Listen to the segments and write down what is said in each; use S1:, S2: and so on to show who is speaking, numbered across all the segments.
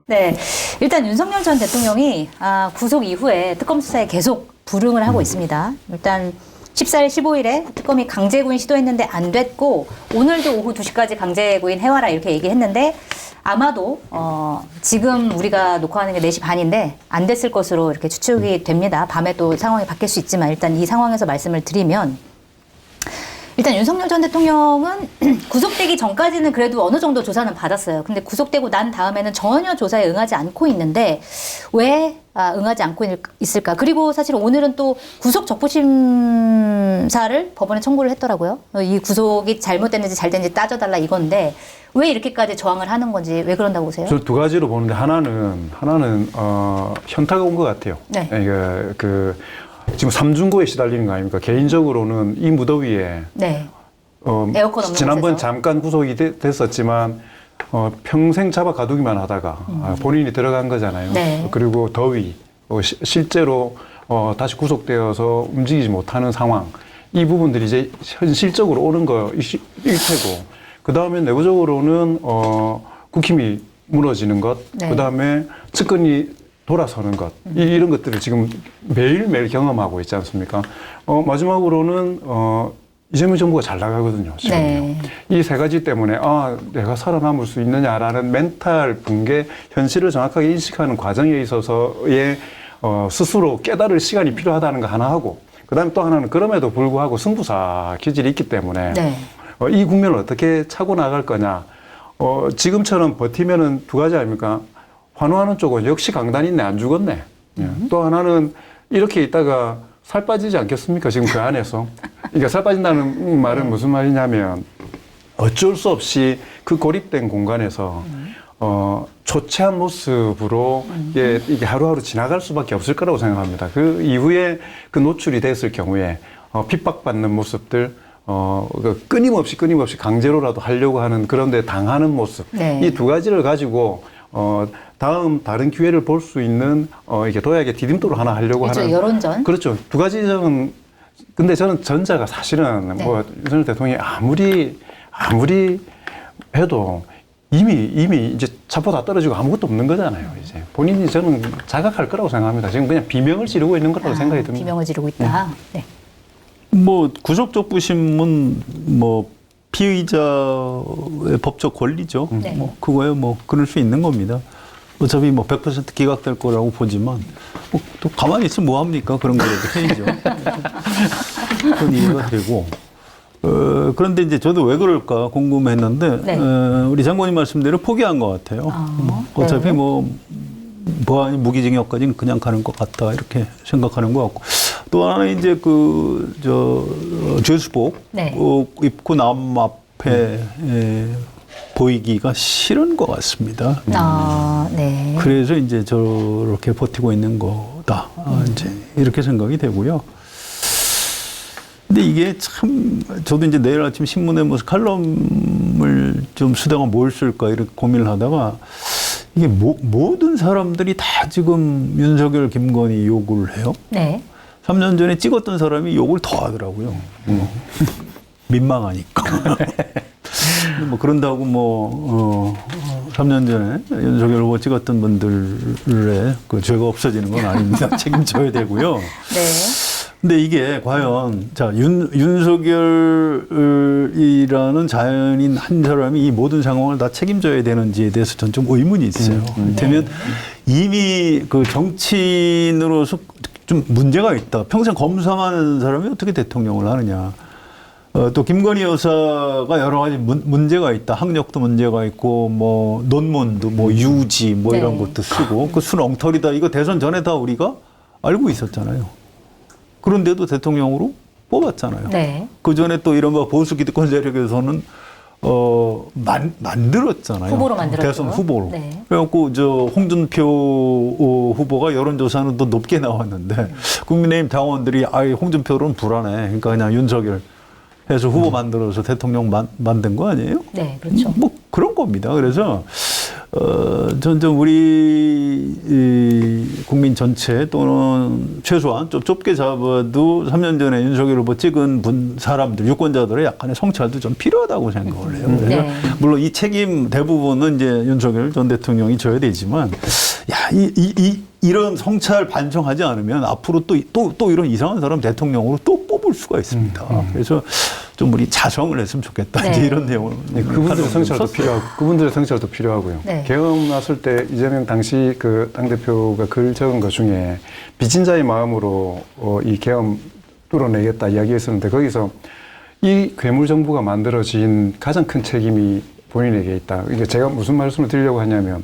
S1: 네, 일단 윤석열 전 대통령이 구속 이후에 특검 수사에 계속 불응을 하고 있습니다. 일단 14일, 15일에 특검이 강제구인 시도했는데 안 됐고 오늘도 오후 2시까지 강제구인 해와라 이렇게 얘기했는데 아마도 지금 우리가 녹화하는 게 4시 반인데 안 됐을 것으로 이렇게 추측이 됩니다. 밤에 또 상황이 바뀔 수 있지만 일단 이 상황에서 말씀을 드리면 일단 윤석열 전 대통령은 구속되기 전까지는 그래도 어느 정도 조사는 받았어요. 근데 구속되고 난 다음에는 전혀 조사에 응하지 않고 있는데 왜 응하지 않고 있을까? 그리고 사실 오늘은 또 구속 적부심사를 법원에 청구를 했더라고요. 이 구속이 잘못됐는지 잘 됐는지 따져달라 이건데 왜 이렇게까지 저항을 하는 건지 왜 그런다고 보세요?
S2: 저 두 가지로 보는데 하나는 현타가 온 것 같아요.
S1: 네.
S2: 지금 삼중고에 시달리는 거 아닙니까? 개인적으로는 이 무더위에
S1: 네. 에어컨 없는
S2: 지난번
S1: 곳에서.
S2: 잠깐 구속이 됐었지만 평생 잡아 가두기만 하다가 본인이 들어간 거잖아요.
S1: 네.
S2: 그리고 더위, 실제로 다시 구속되어서 움직이지 못하는 상황, 이 부분들이 이제 현실적으로 오는 거일 테고, 그 다음에 내부적으로는 국힘이 무너지는 것,
S1: 네.
S2: 그 다음에 측근이 돌아서는 것, 이런 것들을 지금 매일매일 경험하고 있지 않습니까? 마지막으로는 이재명 정부가 잘 나가거든요, 지금요.
S1: 네.
S2: 이 세 가지 때문에 내가 살아남을 수 있느냐라는 멘탈 붕괴, 현실을 정확하게 인식하는 과정에 있어서의 스스로 깨달을 시간이 필요하다는 거 하나 하고, 그다음에 또 하나는 그럼에도 불구하고 승부사 기질이 있기 때문에
S1: 네.
S2: 이 국면을 어떻게 차고 나갈 거냐. 지금처럼 버티면은 두 가지 아닙니까? 환호하는 쪽은 역시 강단이 있네, 안 죽었네. 또 하나는 이렇게 있다가 살 빠지지 않겠습니까? 지금 그 안에서. 그러니까 살 빠진다는 말은 무슨 말이냐면 어쩔 수 없이 그 고립된 공간에서 초췌한 모습으로 이게 하루하루 지나갈 수밖에 없을 거라고 생각합니다. 그 이후에 그 노출이 됐을 경우에 핍박받는 모습들, 끊임없이 강제로라도 하려고 하는 그런데 당하는 모습.
S1: 네.
S2: 이 두 가지를 가지고 다른 기회를 볼 수 있는 이렇게 도약의 디딤돌을 하나 하려고
S1: 그렇죠,
S2: 하는
S1: 여론전.
S2: 그렇죠. 두 가지 점은 근데 저는 전자가 사실은
S1: 네.
S2: 윤석열 대통령이 아무리 해도 이미 이제 차포 다 떨어지고 아무것도 없는 거잖아요. 이제 본인이 저는 자각할 거라고 생각합니다. 지금 그냥 비명을 지르고 있는 거라고 생각이 듭니다.
S1: 비명을 지르고 있다. 네.
S3: 뭐 구속적부심은 뭐 피의자의 법적 권리죠.
S1: 네.
S3: 뭐 그거야 뭐 그럴 수 있는 겁니다. 어차피 뭐 100% 기각될 거라고 보지만 또 가만히 있으면 뭐 합니까? 그런 거라도 해야죠. 그건 이해가 되고. 그런데 이제 저도 왜 그럴까 궁금했는데
S1: 네.
S3: 우리 장관님 말씀대로 포기한 것 같아요. 어차피
S1: 네.
S3: 뭐 보안이 무기징역까지는 그냥 가는 것 같다 이렇게 생각하는 것 같고 또 하나 이제 죄수복
S1: 네.
S3: 입고 남 앞에 보이기가 싫은 것 같습니다.
S1: 네.
S3: 그래서 이제 저렇게 버티고 있는 거다. 이제 이렇게 생각이 되고요. 근데 이게 참 저도 이제 내일 아침 신문에 무슨 칼럼을 좀 쓰다가 뭘 쓸까 이렇게 고민을 하다가 이게 모든 사람들이 다 지금 윤석열, 김건희 욕을 해요.
S1: 네.
S3: 3년 전에 찍었던 사람이 욕을 더 하더라고요. 민망하니까. 뭐 그런다고 3년 전에 윤석열 후보 찍었던 분들의 그 죄가 없어지는 건 아닙니다. 책임져야 되고요.
S1: 네.
S3: 근데 이게 과연 윤석열이라는 자연인 한 사람이 이 모든 상황을 다 책임져야 되는지에 대해서 전 좀 의문이 있어요. 이를테면 이미 그 정치인으로서 좀 문제가 있다. 평생 검사하는 사람이 어떻게 대통령을 하느냐. 또 김건희 여사가 여러 가지 문제가 있다. 학력도 문제가 있고 뭐 논문도 뭐 유지 뭐 이런
S1: 네.
S3: 것도 쓰고 그 순 엉터리다. 이거 대선 전에 다 우리가 알고 있었잖아요. 그런데도 대통령으로 뽑았잖아요.
S1: 네.
S3: 그 전에 또 이런 보수 기득권 세력에서는 만들었잖아요.
S1: 후보로 만들었죠.
S3: 대선 후보로.
S1: 네.
S3: 그래갖고 홍준표 후보가 여론조사는 또 높게 나왔는데 국민의힘 당원들이 홍준표로는 불안해. 그러니까 그냥 윤석열 해서 후보 만들어서 대통령 만든 거 아니에요?
S1: 네, 그렇죠.
S3: 뭐 그런 겁니다. 그래서 전 우리 이 국민 전체 또는 최소한 좀 좁게 잡아도 3년 전에 윤석열 후보 찍은 사람들, 유권자들의 약간의 성찰도 좀 필요하다고 생각을 해요. 그래서
S1: 네.
S3: 물론 이 책임 대부분은 이제 윤석열 전 대통령이 져야 되지만, 야, 이런 성찰 반성하지 않으면 앞으로 또 이런 이상한 사람 대통령으로 또 뽑을 수가 있습니다. 그래서 좀 우리 자성을 했으면 좋겠다.
S1: 네.
S3: 이제 이런 내용을.
S2: 네, 그분들의 성찰도 필요하고, 그분들의 성찰도 필요하고요.
S1: 네.
S2: 계엄 났을 때 이재명 당시 그 당대표가 글 적은 것 중에 빚진 자의 마음으로 이 계엄 뚫어내겠다 이야기했었는데 거기서 이 괴물 정부가 만들어진 가장 큰 책임이 본인에게 있다. 이게 제가 무슨 말씀을 드리려고 하냐면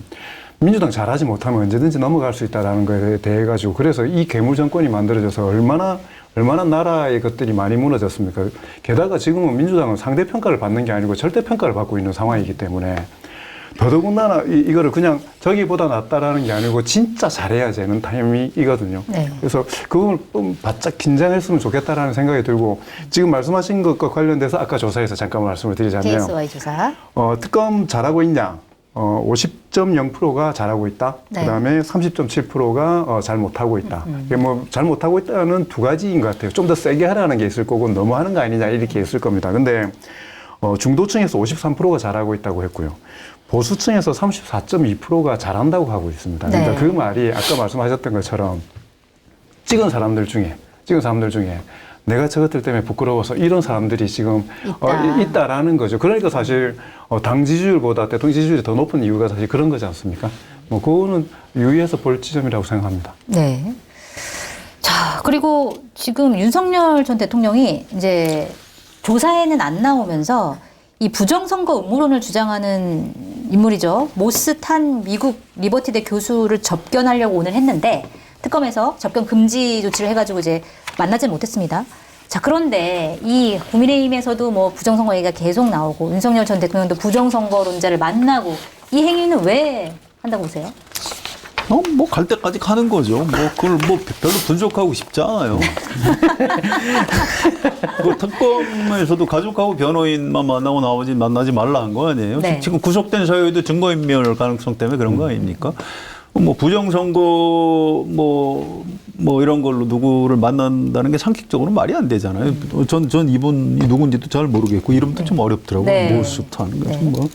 S2: 민주당 잘하지 못하면 언제든지 넘어갈 수 있다라는 거에 대해 가지고 그래서 이 괴물 정권이 만들어져서 얼마나 나라의 것들이 많이 무너졌습니까? 게다가 지금은 민주당은 상대평가를 받는 게 아니고 절대평가를 받고 있는 상황이기 때문에 더더군다나 이거를 그냥 저기보다 낫다라는 게 아니고 진짜 잘해야 되는 타임이거든요.
S1: 네.
S2: 그래서 그걸 좀 바짝 긴장했으면 좋겠다라는 생각이 들고 지금 말씀하신 것과 관련돼서 아까 조사에서 잠깐 말씀을 드리자면
S1: KSY 조사.
S2: 특검 잘하고 있냐? 50.0%가 잘하고 있다.
S1: 네.
S2: 그다음에 30.7%가 잘 못하고 있다. 이게 뭐 잘 못하고 있다는 두 가지인 것 같아요. 좀 더 세게 하라는 게 있을 거고 너무 하는 거 아니냐 이렇게 있을 겁니다. 근데 중도층에서 53%가 잘하고 있다고 했고요. 보수층에서 34.2%가 잘한다고 하고 있습니다.
S1: 네.
S2: 그러니까 그 말이 아까 말씀하셨던 것처럼 찍은 사람들 중에 내가 저것들 때문에 부끄러워서 이런 사람들이 지금 있다라는 거죠. 그러니까 사실 당 지지율보다 대통령 지지율이 더 높은 이유가 사실 그런 거지 않습니까? 뭐 그거는 유의해서 볼 지점이라고 생각합니다.
S1: 네. 자, 그리고 지금 윤석열 전 대통령이 이제 조사에는 안 나오면서 이 부정선거 음모론을 주장하는 인물이죠. 모스탄 미국 리버티대 교수를 접견하려고 오늘 했는데 특검에서 접견 금지 조치를 해가지고 이제 만나지 못했습니다. 자, 그런데 이 국민의힘에서도 뭐 부정선거 얘기가 계속 나오고 윤석열 전 대통령도 부정선거론자를 만나고 이 행위는 왜 한다고 보세요?
S3: 뭐 갈 때까지 가는 거죠. 뭐 그걸 뭐 별로 분석하고 싶지 않아요. 그 특검에서도 가족하고 변호인만 만나고 만나지 말라 한 거 아니에요?
S1: 네.
S3: 지금 구속된 사유도 증거인멸 가능성 때문에 그런 거 아닙니까? 뭐 부정선거 뭐 이런 걸로 누구를 만난다는 게 상식적으로 말이 안 되잖아요. 전 이분이 누군지도 잘 모르겠고 이름도 좀 어렵더라고요.
S1: 네.
S3: 모스탄.
S1: 네.
S3: 뭐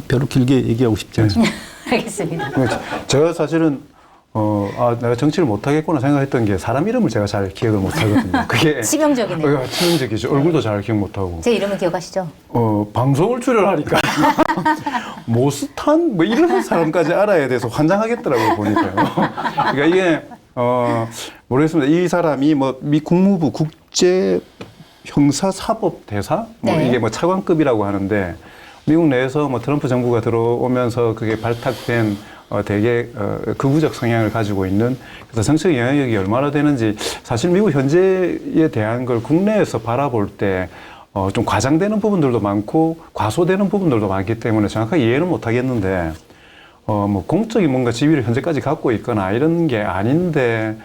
S3: 별로 길게 얘기하고 싶지 않습니다.
S1: 알겠습니다.
S2: 제가 사실은 내가 정치를 못하겠구나 생각했던 게 사람 이름을 제가 잘 기억을 못하거든요. 그게
S1: 치명적이네요.
S2: 치명적이죠. 얼굴도 잘 기억 못하고.
S1: 제 이름은 기억하시죠?
S2: 방송을 출연하니까 모스탄 뭐 이런 사람까지 알아야 돼서 환장하겠더라고요 보니까요. 그러니까 이게 모르겠습니다. 이 사람이 뭐 미 국무부 국제 형사사법 대사 뭐
S1: 네.
S2: 이게 뭐 차관급이라고 하는데 미국 내에서 뭐 트럼프 정부가 들어오면서 그게 발탁된 되게 극우적 성향을 가지고 있는 그래서 정치적 영향력이 얼마나 되는지 사실 미국 현재에 대한 걸 국내에서 바라볼 때 좀 과장되는 부분들도 많고 과소되는 부분들도 많기 때문에 정확하게 이해는 못 하겠는데 뭐 공적인 뭔가 지위를 현재까지 갖고 있거나 이런 게 아닌데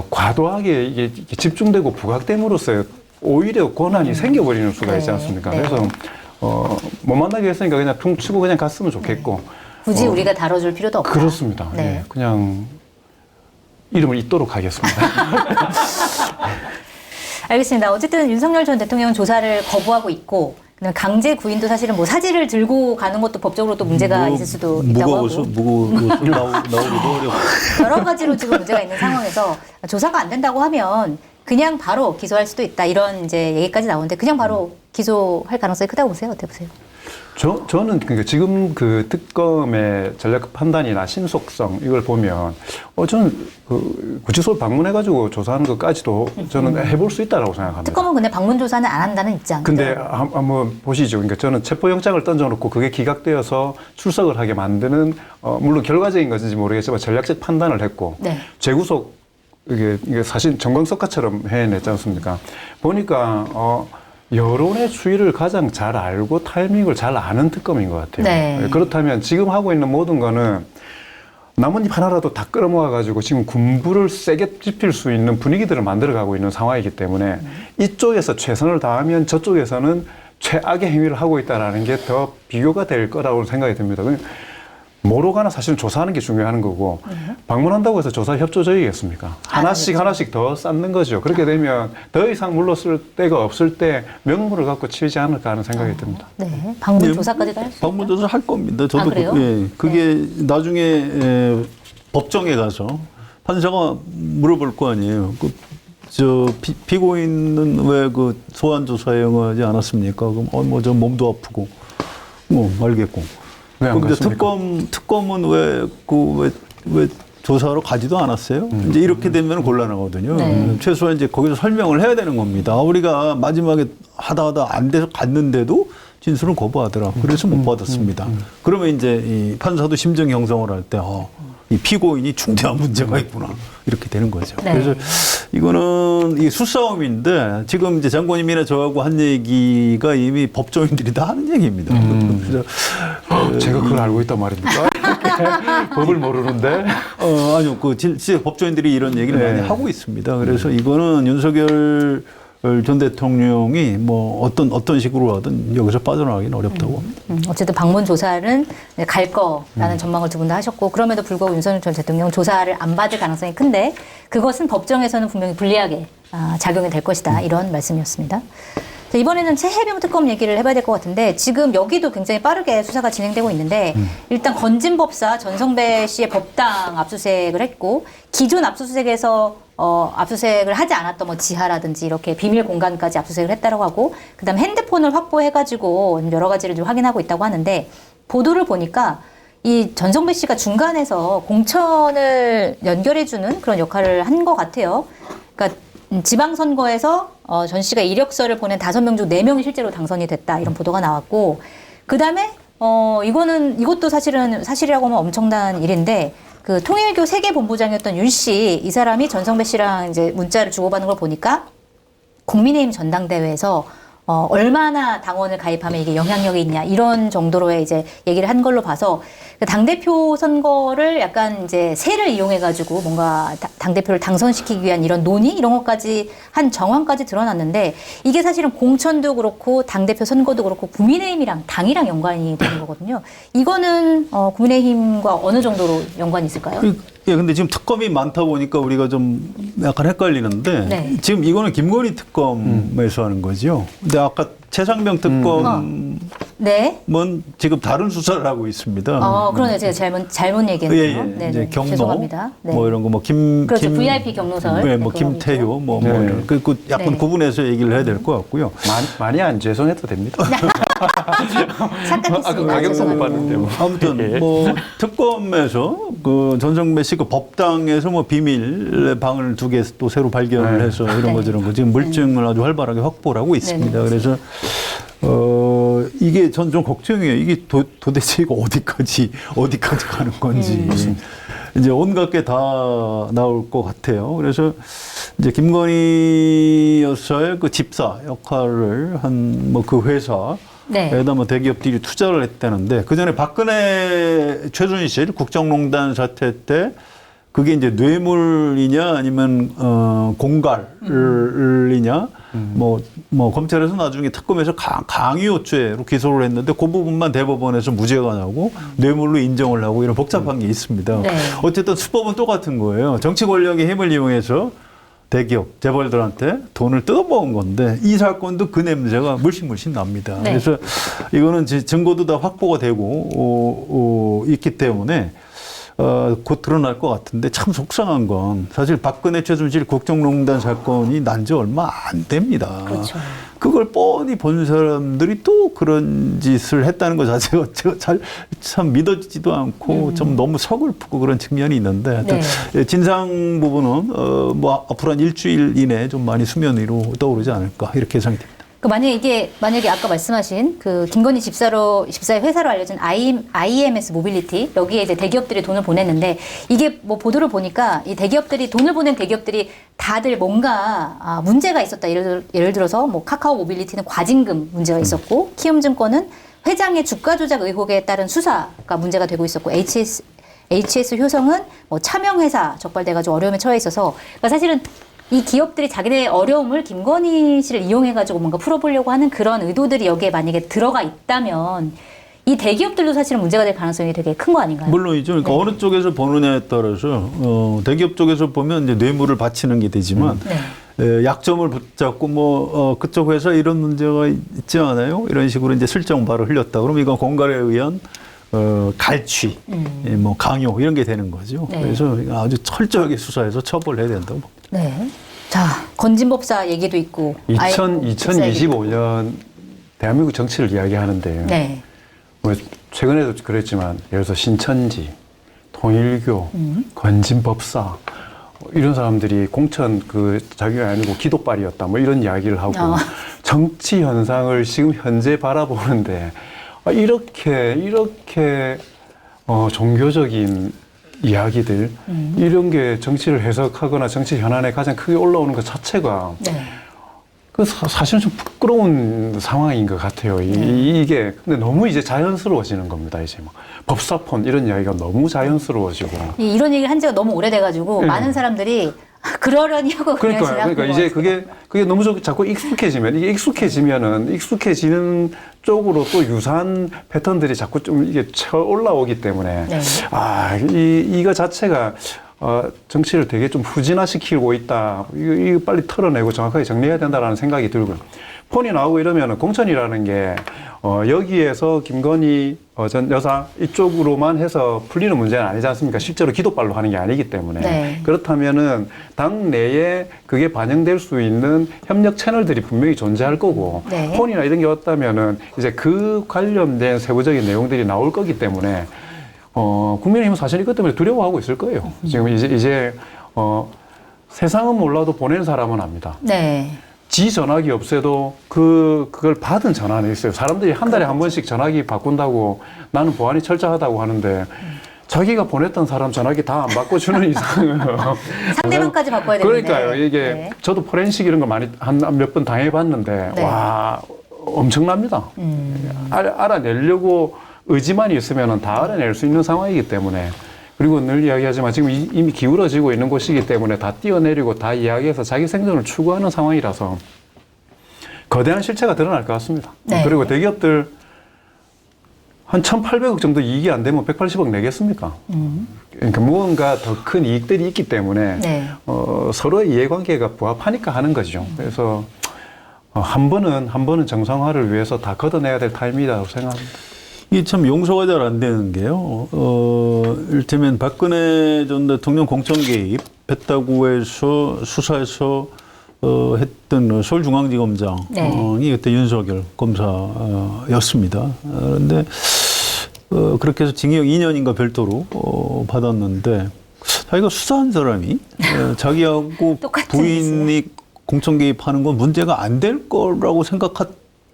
S2: 과도하게 이게 집중되고 부각됨으로써 오히려 권한이 생겨버리는 수가 있지 않습니까?
S1: 네.
S2: 그래서 못 만나게 했으니까 그냥 퉁 치고 그냥 갔으면 좋겠고
S1: 굳이 우리가 다뤄줄 필요도 없다.
S2: 그렇습니다.
S1: 네.
S2: 네. 그냥 이름을 잊도록 하겠습니다.
S1: 알겠습니다. 어쨌든 윤석열 전 대통령은 조사를 거부하고 있고 그다음에 강제 구인도 사실은 뭐 사지를 들고 가는 것도 법적으로 또 문제가 있을 수도 있다고 하고
S3: 무거워서 나오기도 어렵고.
S1: 여러 가지로 지금 문제가 있는 상황에서 조사가 안 된다고 하면 그냥 바로 기소할 수도 있다 이런 이제 얘기까지 나오는데 그냥 바로 기소할 가능성이 크다고 보세요? 어떻게 보세요?
S2: 저는 그러니까 지금 그 특검의 전략 판단이나 신속성 이걸 보면 저는 그 구치소를 방문해가지고 조사하는 것까지도 저는 해볼 수 있다라고 생각합니다.
S1: 특검은 근데 방문 조사는 안 한다는 입장.
S2: 근데 한번 보시죠. 그러니까 저는 체포영장을 던져놓고 그게 기각되어서 출석을 하게 만드는 물론 결과적인 것인지 모르겠지만 전략적 판단을 했고
S1: 네.
S2: 재구속 이게 사실 정광석화처럼 해냈지 않습니까? 보니까 여론의 추이를 가장 잘 알고 타이밍을 잘 아는 특검인 것 같아요.
S1: 네.
S2: 그렇다면 지금 하고 있는 모든 거는 나뭇잎 하나라도 다 끌어모아가지고 지금 군부를 세게 짚힐 수 있는 분위기들을 만들어가고 있는 상황이기 때문에 이쪽에서 최선을 다하면 저쪽에서는 최악의 행위를 하고 있다는 게 더 비교가 될 거라고 생각이 듭니다. 모로가나 사실은 조사하는 게 중요한 거고 방문한다고 해서 조사 협조적이겠습니까? 하나씩 하나씩 더 쌓는 거죠. 그렇게 되면 더 이상 물러설 데가 없을 때 명분을 갖고 치지 않을까 하는 생각이 듭니다.
S1: 네, 방문 조사까지도 할 수 있어요.
S3: 방문 조사 할 겁니다. 저도
S1: 그래요?
S3: 그게 나중에 법정에 가서 판사가 물어볼 거 아니에요. 피고인은 왜 그 소환 조사에 응하지 않았습니까? 그럼 뭐 저 몸도 아프고 뭐 알겠고. 근데 특검은 왜 조사하러 가지도 않았어요? 이제 이렇게 되면 곤란하거든요.
S1: 네.
S3: 최소한 이제 거기서 설명을 해야 되는 겁니다. 우리가 마지막에 하다 안 돼서 갔는데도 진술을 거부하더라. 그래서 못 받았습니다. 그러면 이제 이 판사도 심정 형성을 할 때, 이 피고인이 중대한 문제가 있구나. 이렇게 되는 거죠.
S1: 네.
S3: 그래서 이거는 이 수싸움인데 지금 이제 장관님이나 저하고 한 얘기가 이미 법조인들이 다 하는 얘기입니다. 그래서
S2: 제가 그걸 알고 있단 말입니까? 법을 모르는데.
S3: 아니요. 진짜 법조인들이 이런 얘기를
S2: 네.
S3: 많이 하고 있습니다. 그래서 이거는 윤석열 전 대통령이 뭐 어떤 식으로 하든 여기서 빠져나가기는 어렵다고 합니다.
S1: 어쨌든 방문 조사는 갈 거라는 전망을 두 분 다 하셨고 그럼에도 불구하고 윤석열 전 대통령 조사를 안 받을 가능성이 큰데 그것은 법정에서는 분명히 불리하게 작용이 될 것이다 이런 말씀이었습니다. 자, 이번에는 최혜병 특검 얘기를 해봐야 될 것 같은데 지금 여기도 굉장히 빠르게 수사가 진행되고 있는데 일단 건진법사 전성배 씨의 법당 압수수색을 했고 기존 압수수색에서 압수수색을 하지 않았던 뭐 지하라든지 이렇게 비밀 공간까지 압수수색을 했다고 하고 그다음 핸드폰을 확보해가지고 여러 가지를 좀 확인하고 있다고 하는데 보도를 보니까 이 전성배 씨가 중간에서 공천을 연결해주는 그런 역할을 한 것 같아요. 그러니까 지방선거에서 전 씨가 이력서를 보낸 5명 중 4명이 실제로 당선이 됐다 이런 보도가 나왔고 그 다음에 이것도 사실이라고 하면 엄청난 일인데 그 통일교 세계본부장이었던 윤 씨 이 사람이 전성배 씨랑 이제 문자를 주고받는 걸 보니까 국민의힘 전당대회에서 얼마나 당원을 가입하면 이게 영향력이 있냐 이런 정도로의 이제 얘기를 한 걸로 봐서 그 당대표 선거를 약간 이제 세를 이용해가지고 뭔가 당대표를 당선시키기 위한 이런 논의 이런 것까지 한 정황까지 드러났는데 이게 사실은 공천도 그렇고 당대표 선거도 그렇고 국민의힘이랑 당이랑 연관이 되는 거거든요. 이거는 국민의힘과 어느 정도로 연관이 있을까요?
S3: 예, 근데 지금 특검이 많다 보니까 우리가 좀 약간 헷갈리는데
S1: 네.
S3: 지금 이거는 김건희 특검에서 하는 거죠. 근데 아까 최상병 특검은
S1: 네.
S3: 지금 다른 수사를 하고 있습니다.
S1: 그러네요. 제가 잘못 얘기했네요. 네,
S3: 이제 경로
S1: 죄송합니다. 네.
S3: 뭐 이런 거 뭐
S1: 그렇죠. VIP 경로설.
S3: 네, 뭐 김태효 뭐 이런 그 약간
S1: 네.
S3: 구분해서 얘기를 해야 될 것 같고요.
S2: 많이 안 죄송해도 됩니다.
S1: 착각했습니다.
S2: 가격도 못 받는데 뭐.
S3: 아무튼 뭐 특검에서 그 전성배 씨 그 법당에서 뭐 비밀 방을 2개 또 새로 발견을 해서 이런 거 저런 거 지금 물증을 아주 활발하게 확보를 하고 있습니다.
S1: 네.
S3: 그래서 이게 전 좀 걱정이에요. 이게 도대체 이거 어디까지 가는 건지 이제 온갖 게 다 나올 것 같아요. 그래서 이제 김건희 여사의 그 집사 역할을 한 뭐 그 회사 에다 뭐 대기업들이 투자를 했다는데 그 전에 박근혜 최순실 국정농단 사태 때 그게 이제 뇌물이냐 아니면 공갈이냐 뭐 검찰에서 나중에 특검에서 강요죄로 기소를 했는데 그 부분만 대법원에서 무죄가 나고 뇌물로 인정을 하고 이런 복잡한 게 있습니다.
S1: 네.
S3: 어쨌든 수법은 똑같은 거예요. 정치 권력의 힘을 이용해서 대기업, 재벌들한테 돈을 뜯어먹은 건데 이 사건도 그 냄새가 물씬 납니다.
S1: 네.
S3: 그래서 이거는 증거도 다 확보가 되고 있기 때문에 곧 드러날 것 같은데 참 속상한 건 사실 박근혜 최순실 국정농단 사건이 난 지 얼마 안 됩니다.
S1: 그렇죠.
S3: 그걸 뻔히 본 사람들이 또 그런 짓을 했다는 것 자체가 제가 참 믿어지지도 않고 좀 너무 서글프고 그런 측면이 있는데
S1: 네.
S3: 진상 부분은 뭐 앞으로 한 일주일 이내에 좀 많이 수면 위로 떠오르지 않을까 이렇게 예상이 됩니다.
S1: 만약에 아까 말씀하신 그 김건희 집사의 회사로 알려진 IMS 모빌리티 여기에 이제 대기업들이 돈을 보냈는데 이게 뭐 보도를 보니까 이 대기업들이 돈을 보낸 대기업들이 다들 뭔가 문제가 있었다. 예를 들어서 뭐 카카오 모빌리티는 과징금 문제가 있었고 키움증권은 회장의 주가 조작 의혹에 따른 수사가 문제가 되고 있었고 HS 효성은 뭐 차명회사 적발돼가지고 어려움에 처해 있어서 그러니까 사실은 이 기업들이 자기네 어려움을 김건희 씨를 이용해가지고 뭔가 풀어보려고 하는 그런 의도들이 여기에 만약에 들어가 있다면 이 대기업들도 사실은 문제가 될 가능성이 되게 큰 거 아닌가요?
S3: 물론이죠. 그러니까
S1: 네.
S3: 어느 쪽에서 보느냐에 따라서 대기업 쪽에서 보면 이제 뇌물을 바치는 게 되지만 약점을 붙잡고 그쪽 회사 이런 문제가 있지 않아요? 이런 식으로 이제 슬쩍 말을 흘렸다. 그럼 이건 공갈에 의한 갈취, 뭐 강요 이런 게 되는 거죠.
S1: 네.
S3: 그래서 아주 철저하게 수사해서 처벌해야 된다고 봅니다.
S1: 네. 자, 건진법사 얘기도 있고.
S2: 2025년 대한민국 정치를 이야기하는데
S1: 네.
S2: 뭐 최근에도 그랬지만 예를 들어서 신천지, 통일교, 건진법사 이런 사람들이 공천 자기가 아니고 기도빨이었다 뭐 이런 이야기를 하고 정치 현상을 지금 현재 바라보는데 이렇게 종교적인 이야기들 이런 게 정치를 해석하거나 정치 현안에 가장 크게 올라오는 것 자체가
S1: 네.
S2: 사실은 좀 부끄러운 상황인 것 같아요. 이게 근데 너무 이제 자연스러워지는 겁니다. 이제 막 법사폰 이런 이야기가 너무 자연스러워지고
S1: 이런 얘기를 한 지가 너무 오래돼가지고 많은 사람들이 그러려니 하고 그냥
S2: 그러니까 이제 그게 너무 자꾸 익숙해지는 쪽으로 또 유사한 패턴들이 자꾸 좀 이게 올라오기 때문에
S1: 네.
S2: 이거 자체가 정치를 되게 좀 후진화시키고 있다. 이거 빨리 털어내고 정확하게 정리해야 된다라는 생각이 들고요. 폰이 나오고 이러면 공천이라는 게 여기에서 김건희 전 여사 이쪽으로만 해서 풀리는 문제는 아니지 않습니까? 실제로 기도발로 하는 게 아니기 때문에
S1: 네.
S2: 그렇다면은 당 내에 그게 반영될 수 있는 협력 채널들이 분명히 존재할 거고
S1: 네.
S2: 폰이나 이런 게 왔다면은 이제 그 관련된 세부적인 내용들이 나올 거기 때문에 국민의힘은 사실 이것 때문에 두려워하고 있을 거예요. 지금 이제 세상은 몰라도 보낸 사람은 압니다.
S1: 네.
S2: 지 전화기 없애도 그걸 받은 전화는 있어요. 사람들이 한 달에 한 번씩 전화기 바꾼다고 나는 보안이 철저하다고 하는데 자기가 보냈던 사람 전화기 다 안 바꿔주는 이상은
S1: 상대방까지 바꿔야 되는데.
S2: 그러니까요. 이게
S1: 네.
S2: 저도 포렌식 이런 거 많이 몇 번 당해봤는데
S1: 네.
S2: 와 엄청납니다. 알아내려고 의지만 있으면 다 알아낼 수 있는 상황이기 때문에 그리고 늘 이야기하지만 지금 이미 기울어지고 있는 곳이기 때문에 다 뛰어내리고 다 이야기해서 자기 생존을 추구하는 상황이라서 거대한 실체가 드러날 것 같습니다.
S1: 네.
S2: 그리고 대기업들 한 1,800억 정도 이익이 안 되면 180억 내겠습니까? 그러니까 무언가 더 큰 이익들이 있기 때문에
S1: 네.
S2: 서로의 이해관계가 부합하니까 하는 거죠. 그래서 한 번은 정상화를 위해서 다 걷어내야 될 타임이라고 생각합니다.
S3: 이게 참 용서가 잘 안 되는 게요. 이를테면 박근혜 전 대통령 공천 개입했다고 해서 수사에서 했던 서울중앙지검장이
S1: 네.
S3: 그때 윤석열 검사였습니다. 그런데 그렇게 해서 징역 2년인가 별도로 받았는데 자기가 수사한 사람이 자기하고
S1: 똑같은
S3: 부인이 공천 개입하는 건 문제가 안 될 거라고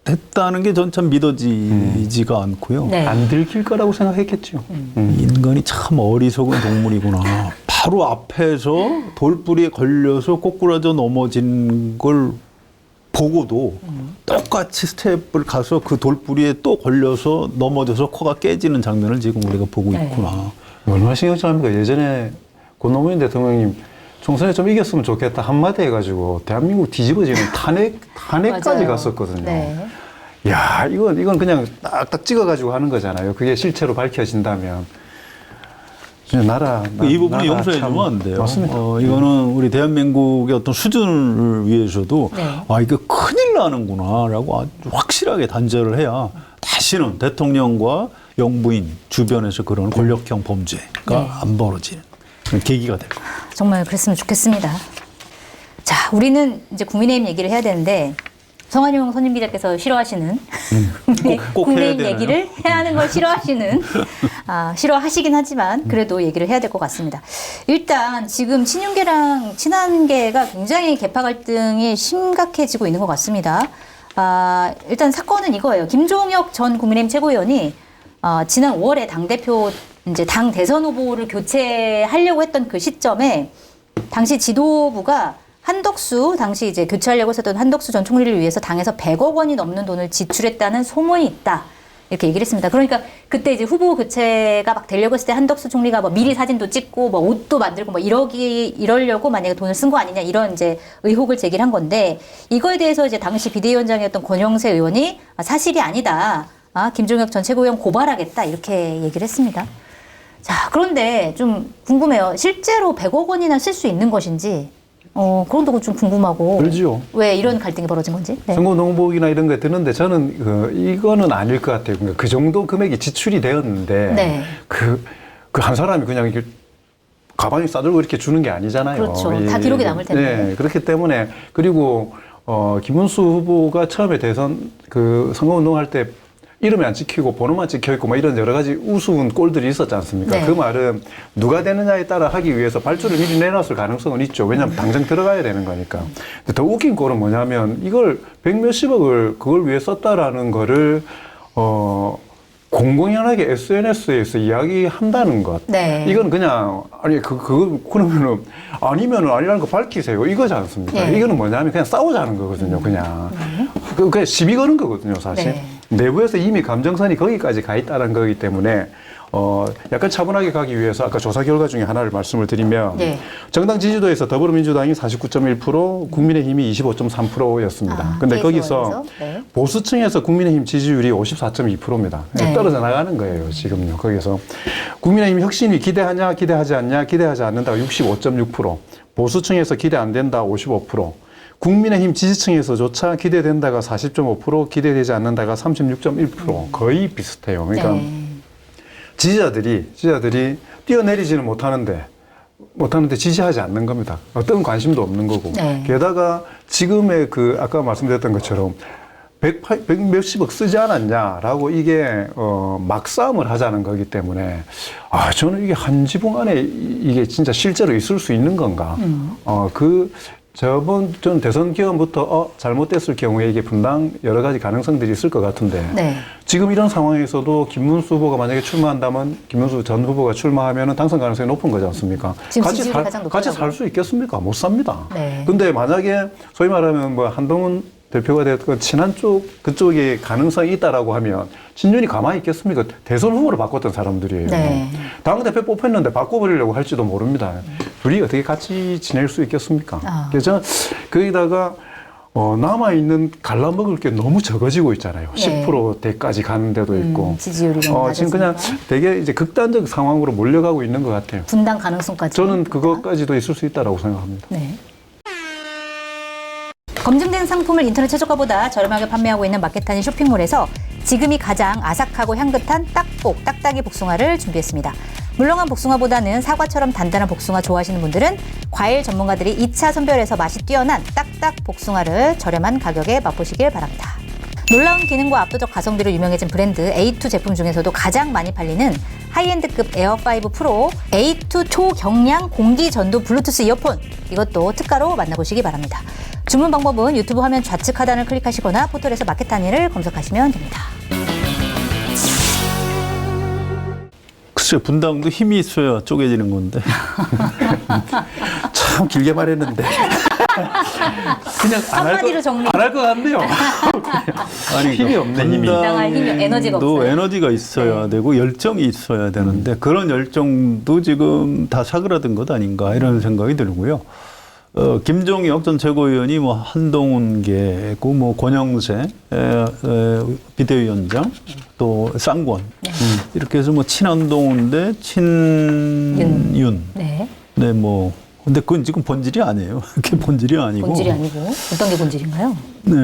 S3: 했다는 게 전 참 믿어지지가 않고요.
S1: 네.
S2: 안 들킬 거라고 생각했겠죠.
S3: 인간이 참 어리석은 동물이구나. 바로 앞에서 돌뿌리에 걸려서 꼬꾸라져 넘어진 걸 보고도 똑같이 스텝을 가서 그 돌뿌리에 또 걸려서 넘어져서 코가 깨지는 장면을 지금 우리가 보고
S1: 네.
S3: 있구나.
S2: 얼마나 신경질합니까? 예전에 고노무현 대통령님 총선에 좀 이겼으면 좋겠다 한마디 해가지고 대한민국 뒤집어지는 탄핵까지
S1: 맞아요.
S2: 갔었거든요.
S1: 네.
S2: 야, 이건 그냥 딱딱 찍어가지고 하는 거잖아요. 그게 실체로 밝혀진다면.
S3: 이 부분은 용서해주면 안 돼요.
S2: 맞습니다.
S3: 이거는 우리 대한민국의 어떤 수준을 위해서도
S1: 네.
S3: 이거 큰일 나는구나라고 아주 확실하게 단죄를 해야 다시는 대통령과 영부인 주변에서 그런 권력형 범죄가
S1: 네.
S3: 안 벌어지는 그런 계기가 될 겁니다.
S1: 정말 그랬으면 좋겠습니다. 자, 우리는 이제 국민의힘 얘기를 해야 되는데 성한용 선임 기자께서 싫어하시는
S3: 꼭
S1: 국민의힘
S3: 해야 되나요?
S1: 얘기를 해야 하는 걸 싫어하시는 싫어하시긴 하지만 그래도 얘기를 해야 될 것 같습니다. 일단 지금 친윤계랑 친한계가 굉장히 계파 갈등이 심각해지고 있는 것 같습니다. 일단 사건은 이거예요. 김종혁 전 국민의힘 최고위원이 지난 5월에 당대표 이제 당 대선 후보를 교체하려고 했던 그 시점에 당시 지도부가 당시 이제 교체하려고 했었던 한덕수 전 총리를 위해서 당에서 100억 원이 넘는 돈을 지출했다는 소문이 있다. 이렇게 얘기를 했습니다. 그러니까 그때 이제 후보 교체가 막 되려고 했을 때 한덕수 총리가 뭐 미리 사진도 찍고 뭐 옷도 만들고 뭐 이러려고 만약에 돈을 쓴 거 아니냐 이런 이제 의혹을 제기를 한 건데 이거에 대해서 이제 당시 비대위원장이었던 권영세 의원이 사실이 아니다. 김종혁 전 최고위원 고발하겠다 이렇게 얘기를 했습니다. 자, 그런데 좀 궁금해요. 실제로 100억 원이나 쓸 수 있는 것인지 그런 것도 좀 궁금하고.
S2: 그렇죠.
S1: 왜 이런 갈등이 벌어진 건지. 네.
S2: 선거 농복이나 이런 거 듣는데 저는 이거는 아닐 것 같아요. 그러니까 그 정도 금액이 지출이 되었는데
S1: 네.
S2: 그 한 사람이 그냥 이렇게 가방에 싸들고 이렇게 주는 게 아니잖아요.
S1: 그렇죠. 다 기록이 남을 텐데.
S2: 네, 그렇기 때문에 그리고 김문수 후보가 처음에 대선 그 선거운동할 때 이름이 안 찍히고 번호만 찍혀 있고 뭐 이런 여러 가지 우스운 꼴들이 있었지 않습니까?
S1: 네.
S2: 그 말은 누가 되느냐에 따라 하기 위해서 발주를 미리 내놨을 가능성은 있죠. 왜냐하면 당장 들어가야 되는 거니까. 근데 더 웃긴 꼴은 뭐냐면 이걸 100몇십억을 그걸 위해 썼다라는 거를 공공연하게 SNS에서 이야기한다는 것.
S1: 네.
S2: 이건 그냥 그러면은 아니면은 아니라는 거 밝히세요. 이거지 않습니까?
S1: 네.
S2: 이거는 뭐냐면 그냥 싸우자는 거거든요. 그냥 그냥 시비 거는 거거든요. 사실.
S1: 네.
S2: 내부에서 이미 감정선이 거기까지 가 있다는 거기 때문에 약간 차분하게 가기 위해서 아까 조사 결과 중에 하나를 말씀을 드리면
S1: 네.
S2: 정당 지지도에서 더불어민주당이 49.1%, 국민의힘이 25.3%였습니다. 근데 거기서
S1: 네.
S2: 보수층에서 국민의힘 지지율이 54.2%입니다.
S1: 네.
S2: 떨어져 나가는 거예요, 지금요. 거기서 국민의힘 혁신이 기대하냐, 기대하지 않냐, 기대하지 않는다가 65.6%, 보수층에서 기대 안 된다 55%, 국민의힘 지지층에서조차 기대된다가 40.5%, 기대되지 않는다가 36.1%, 거의 비슷해요. 그러니까
S1: 네.
S2: 지지자들이 뛰어내리지는 못하는데 지지하지 않는 겁니다. 어떤 관심도 없는 거고.
S1: 네.
S2: 게다가 지금의 아까 말씀드렸던 것처럼 100몇십억 쓰지 않았냐라고 이게 막싸움을 하자는 거기 때문에 저는 이게 한 지붕 안에 이게 진짜 실제로 있을 수 있는 건가? 전 대선 기간부터 잘못됐을 경우에 이게 분당 여러 가지 가능성들이 있을 것 같은데
S1: 네.
S2: 지금 이런 상황에서도 김문수 후보가 만약에 출마한다면 김문수 전 후보가 출마하면 당선 가능성이 높은 거지 않습니까?
S1: 지금 지지율이 가장 높다고.
S2: 같이 살 수 있겠습니까? 못 삽니다.
S1: 네.
S2: 근데 만약에 소위 말하면 뭐 한동훈 대표가 됐건 친한 그쪽에 가능성이 있다라고 하면 친윤이 가만히 있겠습니까? 대선 후보를 바꿨던 사람들이에요.
S1: 네.
S2: 당대표 뽑혔는데 바꿔버리려고 할지도 모릅니다. 둘이 어떻게 같이 지낼 수 있겠습니까? 그래서 저는 거기다가 남아있는 갈라먹을 게 너무 적어지고 있잖아요.
S1: 네.
S2: 10%대까지 가는 데도 있고.
S1: 지지율이 너무
S2: 지금 그냥
S1: 낮아지니까.
S2: 되게 이제 극단적 상황으로 몰려가고 있는 것 같아요.
S1: 분당 가능성까지.
S2: 저는 그것까지도 있을 수 있다고 생각합니다.
S1: 네. 검증된 상품을 인터넷 최저가보다 저렴하게 판매하고 있는 마켓타니 쇼핑몰에서 지금이 가장 아삭하고 향긋한 딱딱이 복숭아를 준비했습니다. 물렁한 복숭아보다는 사과처럼 단단한 복숭아 좋아하시는 분들은 과일 전문가들이 2차 선별해서 맛이 뛰어난 딱딱 복숭아를 저렴한 가격에 맛보시길 바랍니다. 놀라운 기능과 압도적 가성비로 유명해진 브랜드 A2 제품 중에서도 가장 많이 팔리는 하이엔드급 에어5 프로 A2 초경량 공기전도 블루투스 이어폰, 이것도 특가로 만나보시기 바랍니다. 주문 방법은 유튜브 화면 좌측 하단을 클릭하시거나 포털에서 마켓타니를 검색하시면 됩니다.
S3: 글쎄, 분당도 힘이 있어야 쪼개지는 건데.
S2: 참 길게 말했는데. 그냥
S1: 한마디로 정리.
S2: 안 할 것 같네요.
S3: 아니,
S2: 힘이 없네, 힘이.
S1: 분당할 힘이 에너지가
S3: 분당도
S1: 없어요.
S3: 에너지가 있어야 되고 열정이 있어야 되는데 그런 열정도 지금 다 사그라든 것 아닌가 이런 생각이 들고요. 김종혁 전 최고위원이 뭐 한동훈계고 뭐 권영세 비대위원장 또 쌍권 이렇게 해서 뭐 친한동훈 대 친윤.
S1: 네.
S3: 네, 뭐 근데 그건 지금 본질이 아니에요. 그게 본질이 아니고.
S1: 본질이 아니고 어떤 게 본질인가요?
S3: 네,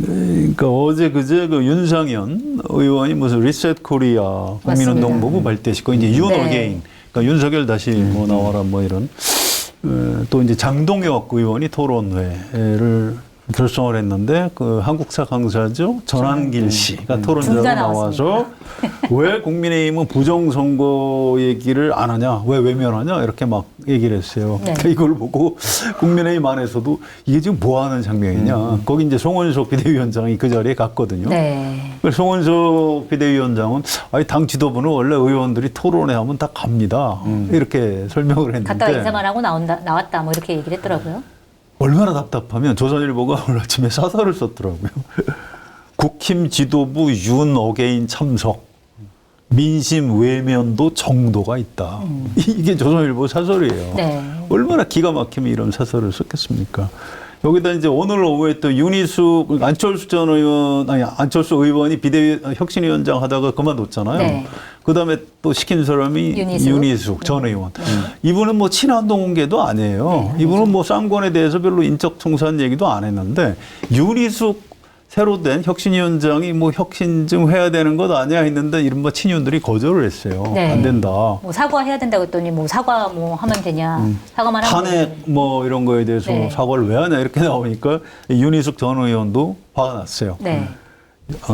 S3: 그러니까 어제 그제 그 윤상현 의원이 무슨 리셋 코리아 국민운동
S1: 맞습니다.
S3: 보고 발대시고 이제 윤
S1: 네.
S3: 어게인, 그러니까 윤석열 다시 뭐 나와라 뭐 이런. 또 이제 장동혁 의원이 토론회를 결성을 했는데 그 한국사 강사죠 전한길 씨가 토론자로
S1: 둘다
S3: 나와서 왜 국민의힘은 부정선거 얘기를 안 하냐, 왜 외면하냐 이렇게 막 얘기를 했어요.
S1: 네.
S3: 이걸 보고 국민의힘 안에서도 이게 지금 뭐 하는 장면이냐. 거기 이제 송원석 비대위원장이 그 자리에 갔거든요.
S1: 네.
S3: 송원석 비대위원장은 아니 당 지도부는 원래 의원들이 토론회 하면 다 갑니다. 이렇게 설명을 했는데
S1: 갔다가 인사만 하고 나왔다 뭐 이렇게 얘기를 했더라고요.
S3: 얼마나 답답하면 조선일보가 오늘 아침에 사설을 썼더라고요. 국힘 지도부 윤 어게인 참석, 민심 외면도 정도가 있다. 이게 조선일보 사설이에요.
S1: 네.
S3: 얼마나 기가 막히면 이런 사설을 썼겠습니까? 여기다 이제 오늘 오후에 또 윤희숙 안철수 전 의원 안철수 의원이 비대 혁신위원장 하다가 그만뒀잖아요.
S1: 네.
S3: 그다음에 또 시킨 사람이 윤희숙 전 의원. 이분은 뭐 친한동계도 아니에요. 이분은 뭐 쌍권에 대해서 별로 인적 청산 얘기도 안 했는데 윤희숙 새로 된 혁신위원장이 뭐 혁신 좀 해야 되는 것 아니야 했는데 이른바 친윤들이 거절을 했어요.
S1: 네.
S3: 안 된다.
S1: 뭐 사과해야 된다고 했더니 뭐 사과 뭐 하면 되냐. 사과만 하면
S3: 탄핵 뭐 이런 거에 대해서
S1: 네.
S3: 사과를 왜 하냐 이렇게 나오니까 윤희숙 전 의원도 화가 났어요.
S1: 네.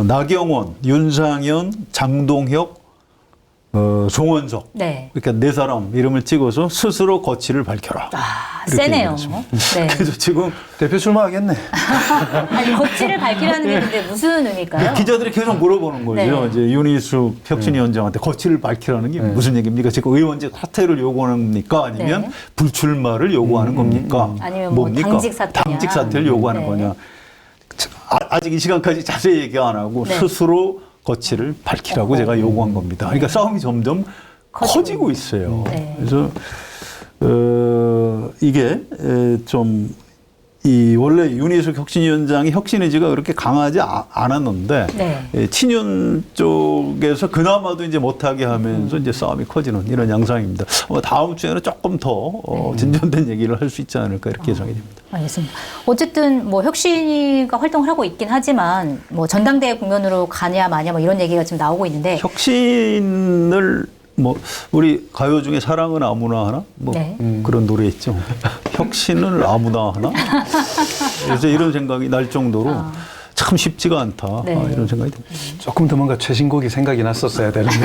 S3: 나경원, 윤상현, 장동혁, 송원석
S1: 네.
S3: 그러니까 네 사람 이름을 찍어서 스스로 거취를 밝혀라.
S1: 아,
S3: 이렇게
S1: 세네요.
S3: 얘기했습니다.
S1: 네.
S3: 그래서 지금
S2: 대표 출마하겠네.
S1: 아니, 거취를 밝히라는 게 근데 무슨 의미일까요?
S3: 기자들이 계속 물어보는 거죠.
S1: 네.
S3: 이제 윤희숙 혁신위원장한테 거취를 밝히라는 게 무슨 얘기입니까? 지금 의원직 사퇴를 요구하는 겁니까? 아니면
S1: 네.
S3: 불출마를 요구하는 겁니까?
S1: 아니면 뭐
S3: 뭡니까?
S1: 당직 사퇴냐?
S3: 당직 사퇴를 요구하는
S1: 네.
S3: 거냐? 아직 이 시간까지 자세히 얘기 안 하고
S1: 네.
S3: 스스로 거취를 밝히라고 제가 요구한 겁니다. 그러니까 싸움이 점점 커지고 있어요.
S1: 네.
S3: 그래서 이게 좀 이 원래 윤희숙 혁신위원장이 혁신 의지가 그렇게 강하지 않았는데
S1: 네.
S3: 친윤 쪽에서 그나마도 이제 못하게 하면서 이제 싸움이 커지는 이런 양상입니다. 다음 주에는 조금 더 진전된 얘기를 할 수 있지 않을까 이렇게 예상이 됩니다.
S1: 알겠습니다. 어쨌든 뭐 혁신이가 활동을 하고 있긴 하지만 뭐 전당대회 국면으로 가냐 마냐 뭐 이런 얘기가 지금 나오고 있는데
S3: 혁신을 뭐 우리 가요 중에 사랑은 아무나 하나 뭐
S1: 네.
S3: 그런 노래 있죠. 혁신을 아무나 하나. 그래서 이런 생각이 날 정도로 참 쉽지가 않다.
S1: 네.
S3: 이런 생각이 듭니다.
S2: 조금 더 뭔가 최신곡이 생각이 났었어야 되는데.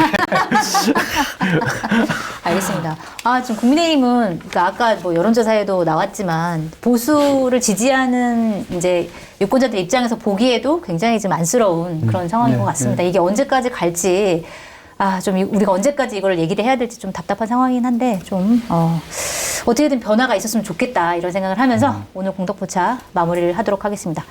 S1: 알겠습니다. 아, 지금 국민의힘은 그러니까 아까 뭐 여론조사에도 나왔지만 보수를 지지하는 이제 유권자들 입장에서 보기에도 굉장히 좀 안쓰러운 그런 상황인 것 같습니다. 이게 언제까지 갈지 좀 우리가 언제까지 이걸 얘기를 해야 될지 좀 답답한 상황이긴 한데 좀 어떻게든 변화가 있었으면 좋겠다 이런 생각을 하면서 오늘 공덕포차 마무리를 하도록 하겠습니다.